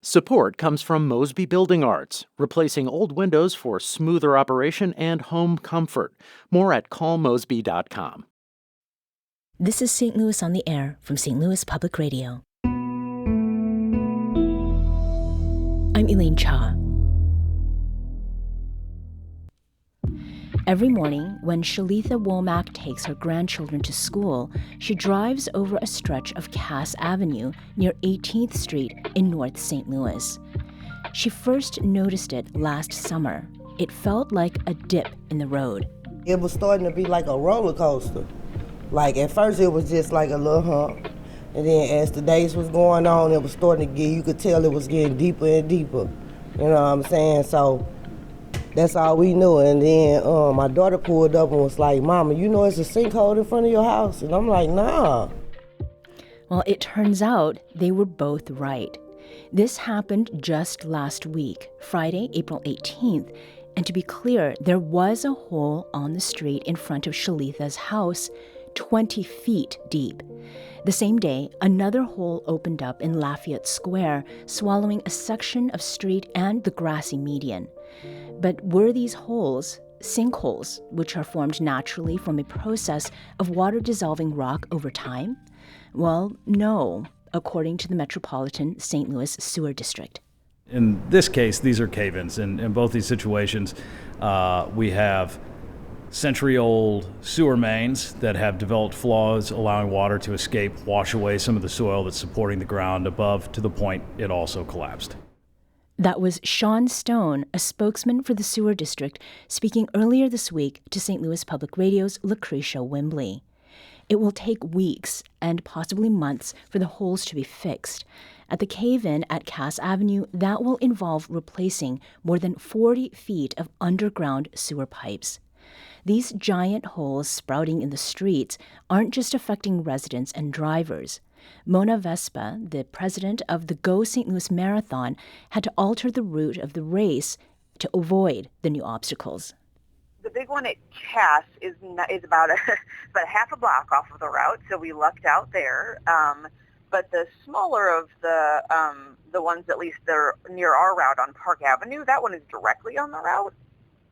Support comes from Mosby Building Arts, replacing old windows for smoother operation and home comfort. More at callmosby.com. This is St. Louis on the Air from St. Louis Public Radio. I'm Elaine Cha. Every morning, when Shalitha Womack takes her grandchildren to school, she drives over a stretch of Cass Avenue near 18th Street in North St. Louis. She first noticed it last summer. It felt like a dip in the road. It was starting to be like a roller coaster. Like at first it was just like a little hump. And then as the days was going on, it was starting to get, you could tell it was getting deeper and deeper. You know what I'm saying? So that's all we knew. And then my daughter pulled up and was like, "Mama, you know it's a sinkhole in front of your house?" And I'm like, "Nah." Well, it turns out they were both right. This happened just last week, Friday, April 18th. And to be clear, there was a hole on the street in front of Shalitha's house, 20 feet deep. The same day, another hole opened up in Lafayette Square, swallowing a section of street and the grassy median. But were these holes sinkholes, which are formed naturally from a process of water-dissolving rock over time? Well, no, according to the Metropolitan St. Louis Sewer District. In this case, these are cave-ins. In both these situations, we have century-old sewer mains that have developed flaws, allowing water to escape, wash away some of the soil that's supporting the ground above to the point it also collapsed. That was Sean Stone, a spokesman for the sewer district, speaking earlier this week to St. Louis Public Radio's Lucretia Wimbley. It will take weeks and possibly months for the holes to be fixed. At the cave-in at Cass Avenue, that will involve replacing more than 40 feet of underground sewer pipes. These giant holes sprouting in the streets aren't just affecting residents and drivers. Mona Vespa, the president of the Go St. Louis Marathon, had to alter the route of the race to avoid the new obstacles. The big one at Cass is about about half a block off of the route, so we lucked out there. But the smaller of the ones, at least they're near our route on Park Avenue, that one is directly on the route.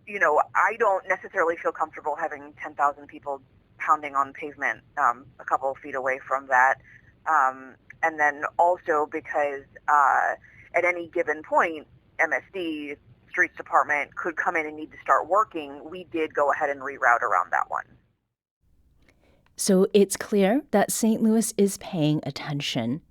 You know, I don't necessarily feel comfortable having 10,000 people pounding on pavement a couple of feet away from that. And then also because at any given point, MSD, Streets Department, could come in and need to start working, we did go ahead and reroute around that one. So it's clear that St. Louis is paying attention.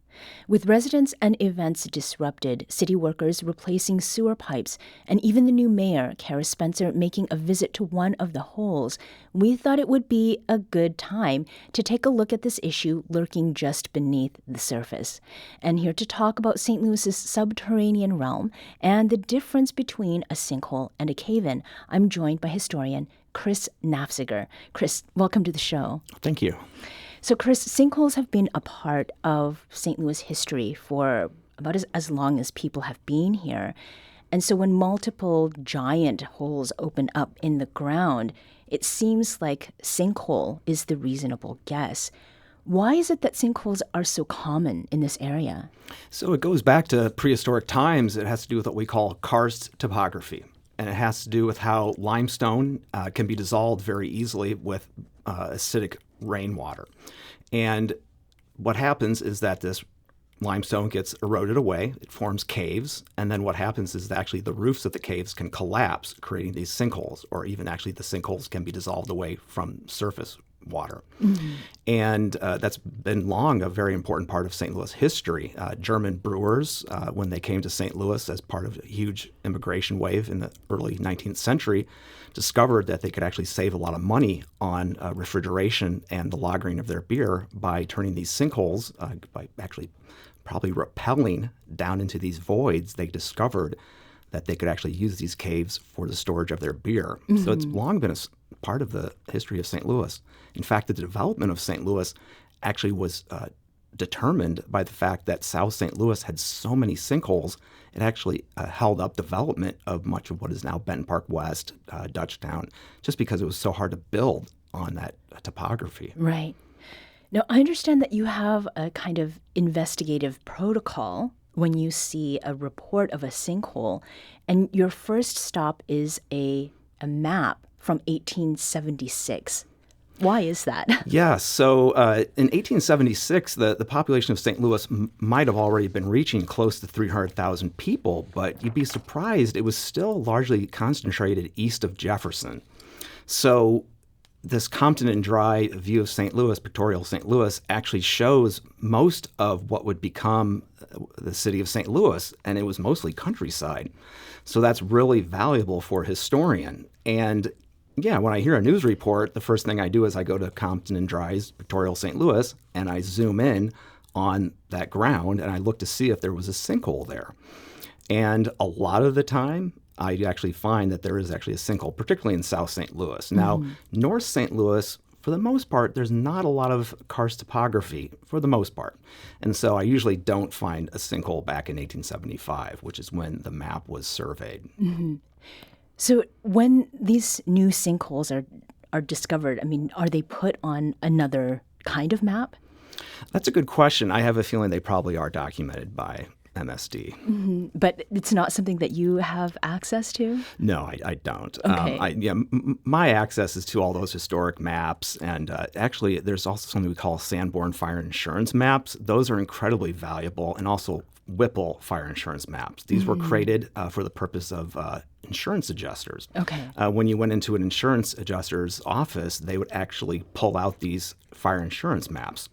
With residents and events disrupted, city workers replacing sewer pipes, and even the new mayor, Kara Spencer, making a visit to one of the holes, we thought it would be a good time to take a look at this issue lurking just beneath the surface. And here to talk about St. Louis's subterranean realm and the difference between a sinkhole and a cave-in, I'm joined by historian Chris Naffziger. Chris, welcome to the show. Thank you. So, Chris, sinkholes have been a part of St. Louis history for about as long as people have been here. And so when multiple giant holes open up in the ground, it seems like sinkhole is the reasonable guess. Why is it that sinkholes are so common in this area? So it goes back to prehistoric times. It has to do with what we call karst topography. And it has to do with how limestone can be dissolved very easily with acidic rainwater. And what happens is that this limestone gets eroded away, it forms caves, and then what happens is that actually the roofs of the caves can collapse, creating these sinkholes, or even actually the sinkholes can be dissolved away from surface water. Mm-hmm. And that's been long a very important part of St. Louis history. German brewers, when they came to St. Louis as part of a huge immigration wave in the early 19th century, discovered that they could actually save a lot of money on refrigeration and the lagering of their beer by turning these sinkholes, by actually probably rappelling down into these voids. They discovered that they could actually use these caves for the storage of their beer. Mm-hmm. So it's long been a part of the history of St. Louis. In fact, the development of St. Louis actually was determined by the fact that South St. Louis had so many sinkholes, it actually held up development of much of what is now Benton Park West, Dutchtown, just because it was so hard to build on that topography. Right. Now, I understand that you have a kind of investigative protocol when you see a report of a sinkhole, and your first stop is a map from 1876. Why is that? Yeah, so in 1876, the population of St. Louis might have already been reaching close to 300,000 people, but you'd be surprised it was still largely concentrated east of Jefferson. So this Compton and Dry view of St. Louis, pictorial St. Louis, actually shows most of what would become the city of St. Louis, and it was mostly countryside. So that's really valuable for a historian. And yeah, when I hear a news report, the first thing I do is I go to Compton and Dry's pictorial St. Louis, and I zoom in on that ground, and I look to see if there was a sinkhole there. And a lot of the time, I actually find that there is actually a sinkhole, particularly in South St. Louis. Now, North St. Louis, for the most part, there's not a lot of karst topography, for the most part. And so I usually don't find a sinkhole back in 1875, which is when the map was surveyed. So when these new sinkholes are discovered, I mean, are they put on another kind of map? That's a good question. I have a feeling they probably are documented by MSD. But it's not something that you have access to? No, I don't. Okay. My access is to all those historic maps, and actually there's also something we call Sanborn Fire Insurance maps. Those are incredibly valuable, and also Whipple fire insurance maps. These were created for the purpose of insurance adjusters. Okay. When you went into an insurance adjuster's office, they would actually pull out these fire insurance maps,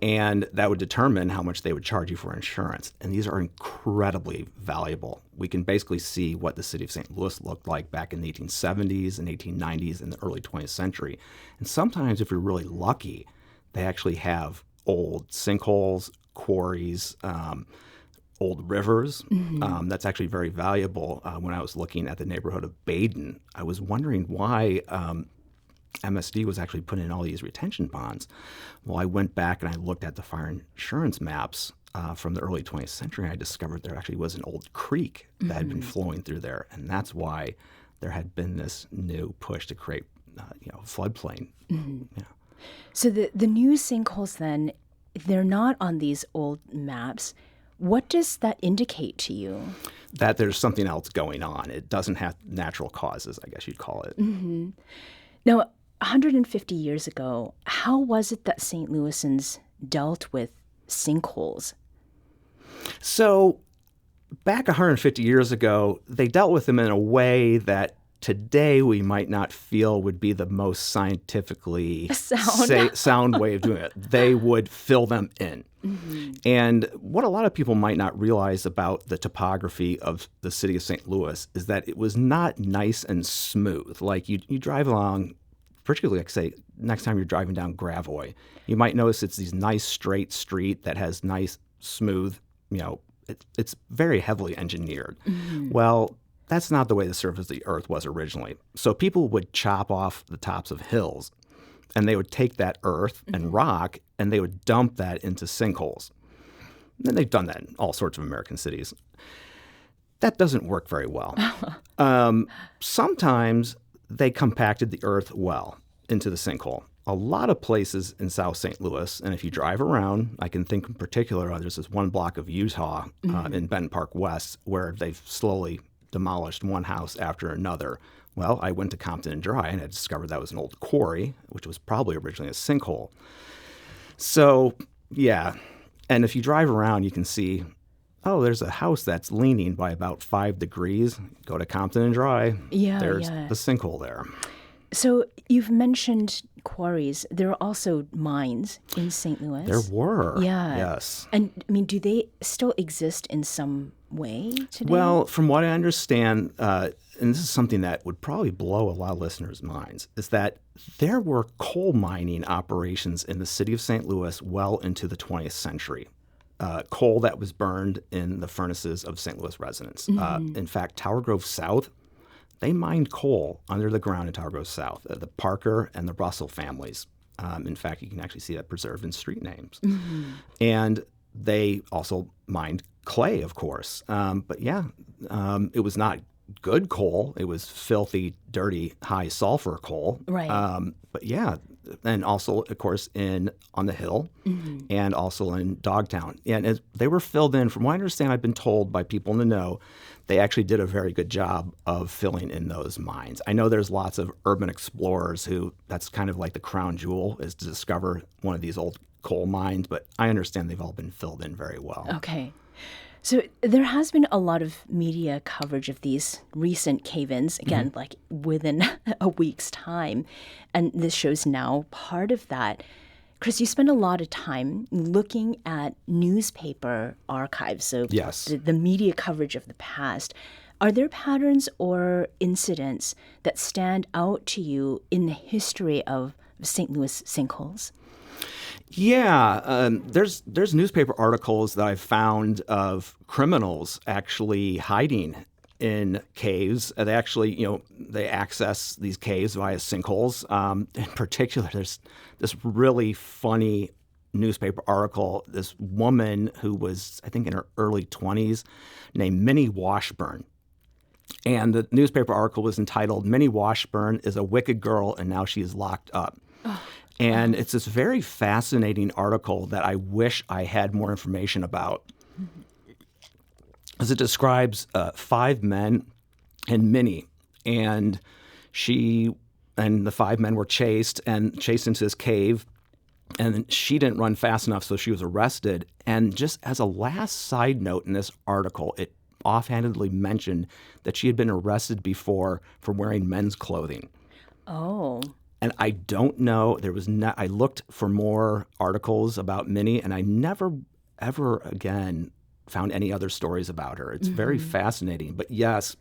and that would determine how much they would charge you for insurance. And these are incredibly valuable. We can basically see what the city of St. Louis looked like back in the 1870s and 1890s and the early 20th century. And sometimes, if you're really lucky, they actually have old sinkholes, quarries, old rivers. That's actually very valuable. When I was looking at the neighborhood of Baden, I was wondering why MSD was actually putting in all these retention ponds. Well, I went back and I looked at the fire insurance maps from the early 20th century, and I discovered there actually was an old creek that had been flowing through there, and that's why there had been this new push to create, floodplain. Yeah. So the new sinkholes then, they're not on these old maps. What does that indicate to you? That there's something else going on. It doesn't have natural causes, I guess you'd call it. Now, 150 years ago, how was it that St. Louisans dealt with sinkholes? So back 150 years ago, they dealt with them in a way that today we might not feel would be the most scientifically sound way of doing it. They would fill them in. And what a lot of people might not realize about the topography of the city of St. Louis is that it was not nice and smooth. Like you drive along, particularly, like say, next time you're driving down Gravois, you might notice it's these nice straight street that has nice, smooth, it's very heavily engineered. Well, that's not the way the surface of the earth was originally. So people would chop off the tops of hills, and they would take that earth and rock, and they would dump that into sinkholes. And they've done that in all sorts of American cities. That doesn't work very well. Sometimes they compacted the earth well into the sinkhole. A lot of places in South St. Louis, and if you drive around, I can think in particular, there's this one block of Utah in Benton Park West where they've slowly demolished one house after another. Well, I went to Compton and Dry and I discovered that was an old quarry, which was probably originally a sinkhole. So, yeah. And if you drive around, you can see, there's a house that's leaning by about 5 degrees. Go to Compton and Dry. There's the sinkhole there. So you've mentioned quarries. There are also mines in St. Louis. There were. Yeah. Yes. And I mean, do they still exist in some way today? Well, from what I understand, and this is something that would probably blow a lot of listeners' minds, is that there were coal mining operations in the city of St. Louis well into the 20th century. Coal that was burned in the furnaces of St. Louis residents. In fact, Tower Grove South, they mined coal under the ground in Tower Grove South, the Parker and the Russell families. In fact, you can actually see that preserved in street names. And they also mined clay, of course. But yeah, it was not good coal. It was filthy, dirty, high sulfur coal. Right. But yeah, and also, of course, on the Hill, and also in Dogtown. And they were filled in. From what I understand, I've been told by people in the know, they actually did a very good job of filling in those mines. I know there's lots of urban explorers who that's kind of like the crown jewel is to discover one of these old coal mines, but I understand they've all been filled in very well. Okay. So there has been a lot of media coverage of these recent cave-ins, again, like within a week's time. And this show's now part of that. Chris, you spend a lot of time looking at newspaper archives, so Yes. the media coverage of the past. Are there patterns or incidents that stand out to you in the history of St. Louis sinkholes? Yeah, there's newspaper articles that I've found of criminals actually hiding in caves. They actually, they access these caves via sinkholes. In particular, there's this really funny newspaper article. This woman who was, I think, in her early 20s, named Minnie Washburn. And the newspaper article was entitled, "Minnie Washburn is a wicked girl and now she is locked up." And it's this very fascinating article that I wish I had more information about. As it describes 5 men and Minnie, and she and the 5 men were chased into this cave, and she didn't run fast enough, so she was arrested. And just as a last side note in this article, it offhandedly mentioned that she had been arrested before for wearing men's clothing. Oh. And I don't know. I looked for more articles about Minnie, and I never, ever again found any other stories about her. It's very fascinating. But yes,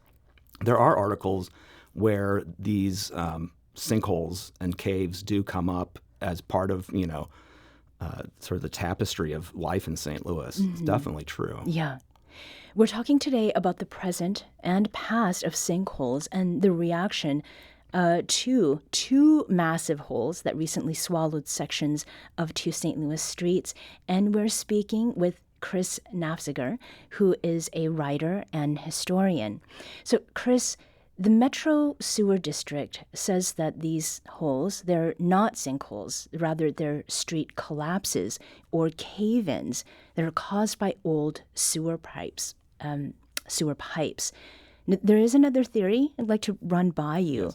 there are articles where these sinkholes and caves do come up as part of, sort of the tapestry of life in St. Louis. It's definitely true. Yeah. We're talking today about the present and past of sinkholes and the reaction to 2 massive holes that recently swallowed sections of 2 St. Louis streets. And we're speaking with Chris Naffziger, who is a writer and historian. So, Chris, the Metro Sewer District says that these holes, they're not sinkholes. Rather, they're street collapses or cave-ins that are caused by old sewer pipes. There is another theory I'd like to run by you. Yes.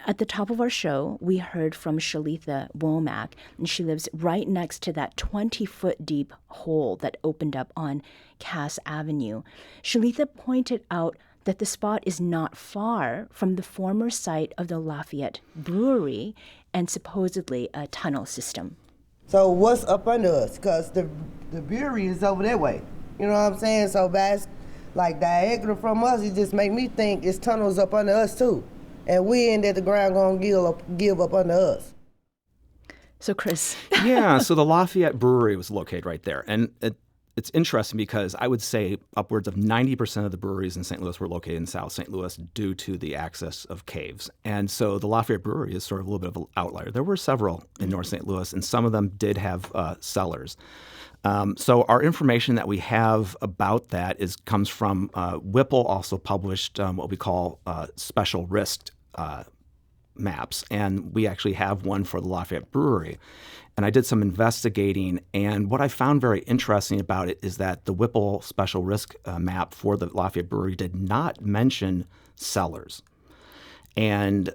At the top of our show, we heard from Shalitha Womack, and she lives right next to that 20-foot deep hole that opened up on Cass Avenue. Shalitha pointed out that the spot is not far from the former site of the Lafayette Brewery and supposedly a tunnel system. So what's up under us? Because the brewery is over that way. You know what I'm saying? So that's like diagonal from us. It just make me think it's tunnels up under us too. And we ain't at the ground gonna give up under us. So, Chris. Yeah, so the Lafayette Brewery was located right there. And it's interesting because I would say upwards of 90% of the breweries in St. Louis were located in South St. Louis due to the access of caves. And so the Lafayette Brewery is sort of a little bit of an outlier. There were several in North St. Louis, and some of them did have cellars. So our information that we have about that comes from Whipple also published what we call special risk maps, and we actually have one for the Lafayette Brewery. And I did some investigating, and what I found very interesting about it is that the Whipple special risk map for the Lafayette Brewery did not mention cellars. And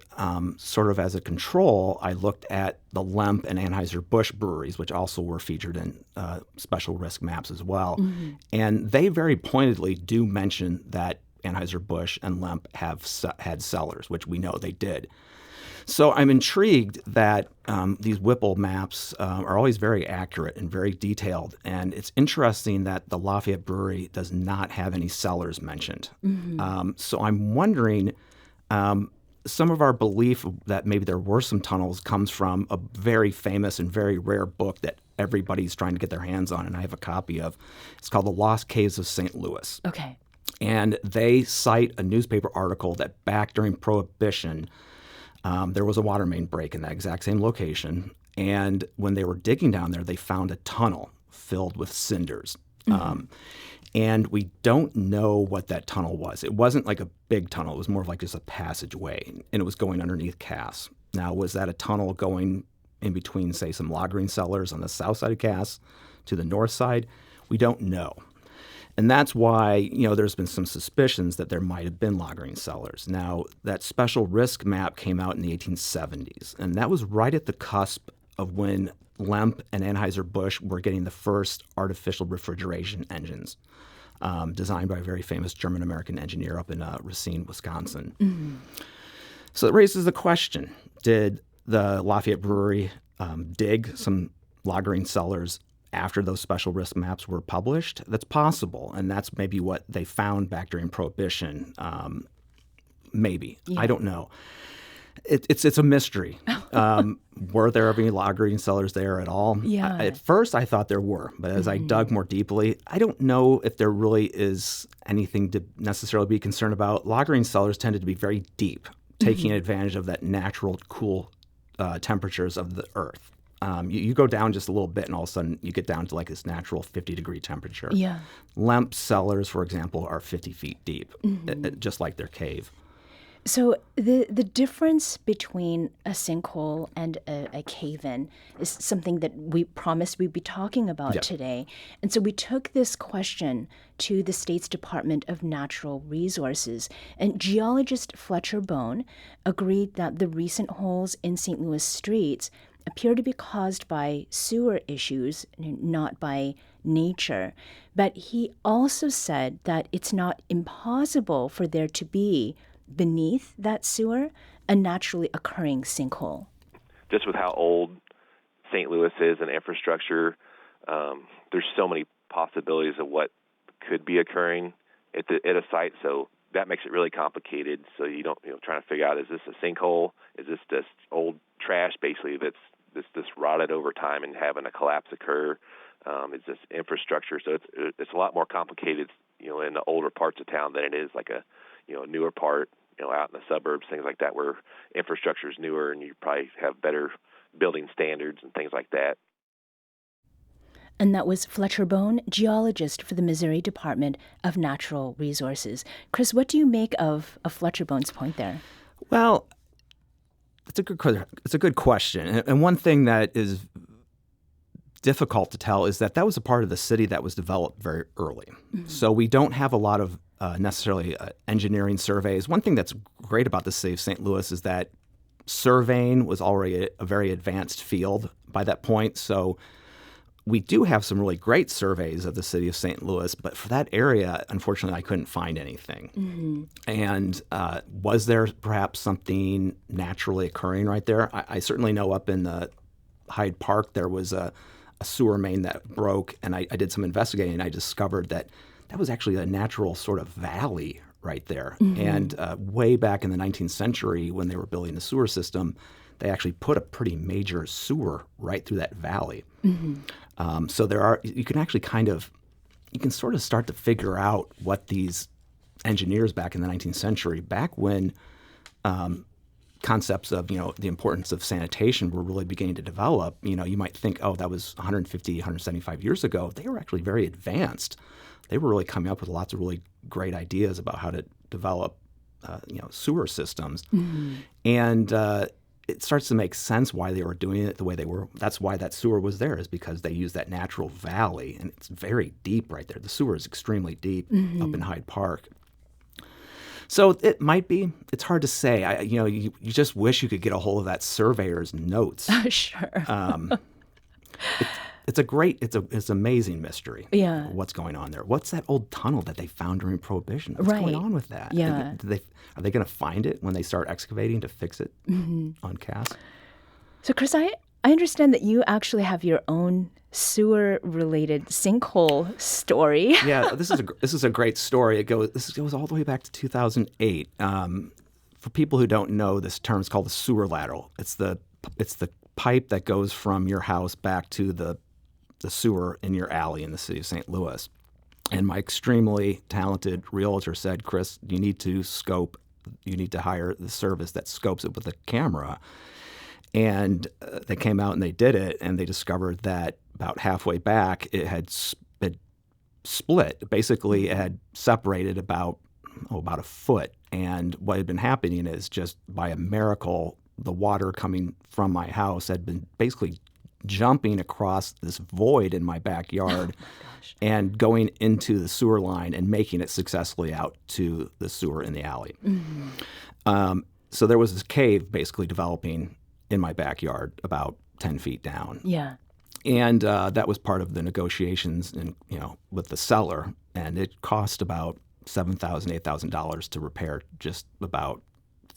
sort of as a control, I looked at the Lemp and Anheuser-Busch breweries, which also were featured in special risk maps as well. Mm-hmm. And they very pointedly do mention that Anheuser-Busch and Lemp have had cellars, which we know they did. So I'm intrigued that these Whipple maps are always very accurate and very detailed. And it's interesting that the Lafayette Brewery does not have any cellars mentioned. Mm-hmm. So I'm wondering, some of our belief that maybe there were some tunnels comes from a very famous and very rare book that everybody's trying to get their hands on, and I have a copy of. It's called The Lost Caves of St. Louis. Okay. And they cite a newspaper article that back during Prohibition, there was a water main break in that exact same location. And when they were digging down there, they found a tunnel filled with cinders. Mm-hmm. And we don't know what that tunnel was. It wasn't like a big tunnel. It was more of like just a passageway, and it was going underneath Cass. Now, was that a tunnel going, in between, say, some loggerine cellars on the south side of Cass to the north side? We don't know. And that's why, there's been some suspicions that there might have been loggerine cellars. Now, that special risk map came out in the 1870s, and that was right at the cusp of when Lemp and Anheuser-Busch were getting the first artificial refrigeration engines, designed by a very famous German-American engineer up in Racine, Wisconsin. Mm-hmm. So it raises the question, did the Lafayette Brewery dig some loggerine cellars after those special risk maps were published? That's possible, and that's maybe what they found back during Prohibition. Maybe. Yeah. I don't know. It's a mystery. Were there any loggerine cellars there at all? Yeah. At first, I thought there were, but as I dug more deeply, I don't know if there really is anything to necessarily be concerned about. Loggerine cellars tended to be very deep, taking advantage of that natural cool temperatures of the earth. You go down just a little bit, and all of a sudden you get down to like this natural 50-degree temperature. Yeah. Lemp cellars, for example, are 50 feet deep, just like their cave. So the difference between a sinkhole and a cave-in is something that we promised we'd be talking about today. And so we took this question to the state's Department of Natural Resources. And geologist Fletcher Bone agreed that the recent holes in St. Louis streets appear to be caused by sewer issues, not by nature. But he also said that it's not impossible for there to be, beneath that sewer, a naturally occurring sinkhole. Just with how old St. Louis is and infrastructure, there's so many possibilities of what could be occurring at a site. So that makes it really complicated. So you don't, trying to figure out, is this a sinkhole? Is this just old trash basically that's rotted over time and having a collapse occur? Is this infrastructure? So it's a lot more complicated, in the older parts of town than it is like a newer part, out in the suburbs, things like that, where infrastructure is newer and you probably have better building standards and things like that. And that was Fletcher Bone, geologist for the Missouri Department of Natural Resources. Chris, what do you make of Fletcher Bone's point there? Well, it's a good question. And one thing that is difficult to tell is that was a part of the city that was developed very early. Mm-hmm. So we don't have a lot of necessarily engineering surveys. One thing that's great about the city of St. Louis is that surveying was already a very advanced field by that point. So we do have some really great surveys of the city of St. Louis, but for that area, unfortunately, I couldn't find anything. Mm-hmm. And was there perhaps something naturally occurring right there? I certainly know up in the Hyde Park there was a sewer main that broke, and I did some investigating, and I discovered that was actually a natural sort of valley right there. Mm-hmm. And way back in the 19th century, when they were building the sewer system, they actually put a pretty major sewer right through that valley. Mm-hmm. So you can sort of start to figure out what these engineers back in the 19th century, back when concepts of, the importance of sanitation were really beginning to develop. You might think, that was 150, 175 years ago. They were actually very advanced. They were really coming up with lots of really great ideas about how to develop, sewer systems. Mm-hmm. And it starts to make sense why they were doing it the way they were. That's why that sewer was there, is because they used that natural valley, and it's very deep right there. The sewer is extremely deep up in Hyde Park. So it might be. It's hard to say. You just wish you could get a hold of that surveyor's notes. Sure. It's an amazing mystery. Yeah. What's going on there? What's that old tunnel that they found during Prohibition? What's right. going on with that? Yeah. Are they going to find it when they start excavating to fix it on Cass? So, Chris, I understand that you actually have your own sewer-related sinkhole story. Yeah, this is a great story. This goes all the way back to 2008. For people who don't know, this term is called the sewer lateral. It's the pipe that goes from your house back to the sewer in your alley in the city of St. Louis. And my extremely talented realtor said, Chris, you need to hire the service that scopes it with a camera. And they came out and they did it, and they discovered that about halfway back it had split. Basically, it had separated about a foot. And what had been happening is, just by a miracle, the water coming from my house had been basically jumping across this void in my backyard and going into the sewer line and making it successfully out to the sewer in the alley. So there was this cave basically developing in my backyard about 10 feet down. Yeah. And that was part of the negotiations with the seller. And it cost about $7,000, $8,000 to repair just about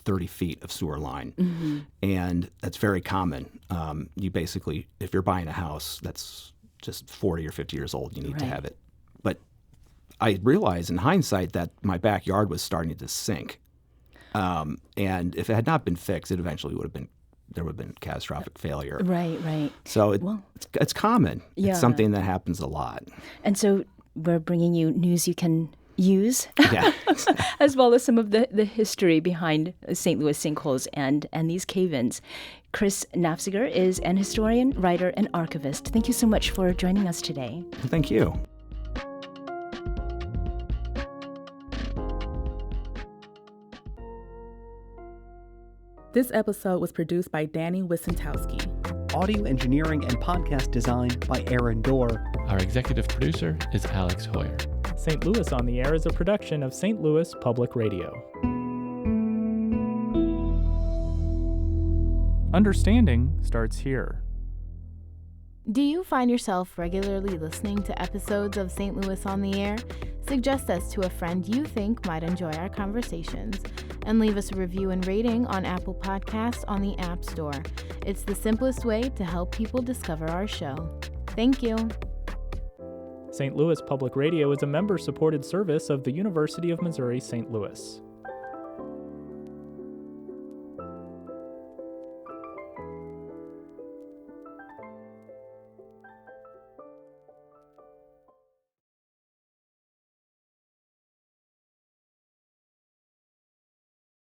30 feet of sewer line. And that's very common. You basically, if you're buying a house that's just 40 or 50 years old, you need to have it. But I realized in hindsight that my backyard was starting to sink. And if it had not been fixed, it eventually there would have been catastrophic failure. Right. So it's common. Yeah. It's something that happens a lot. And so we're bringing you news you can use, Yeah. as well as some of the history behind St. Louis sinkholes and these cave-ins. Chris Naffziger is an historian, writer, and archivist. Thank you so much for joining us today. Thank you. This episode was produced by Danny Wissentowski. Audio engineering and podcast design by Aaron Dorr. Our executive producer is Alex Hoyer. St. Louis on the Air is a production of St. Louis Public Radio. Understanding starts here. Do you find yourself regularly listening to episodes of St. Louis on the Air? Suggest us to a friend you think might enjoy our conversations, and leave us a review and rating on Apple Podcasts on the App Store. It's the simplest way to help people discover our show. Thank you. St. Louis Public Radio is a member-supported service of the University of Missouri St. Louis.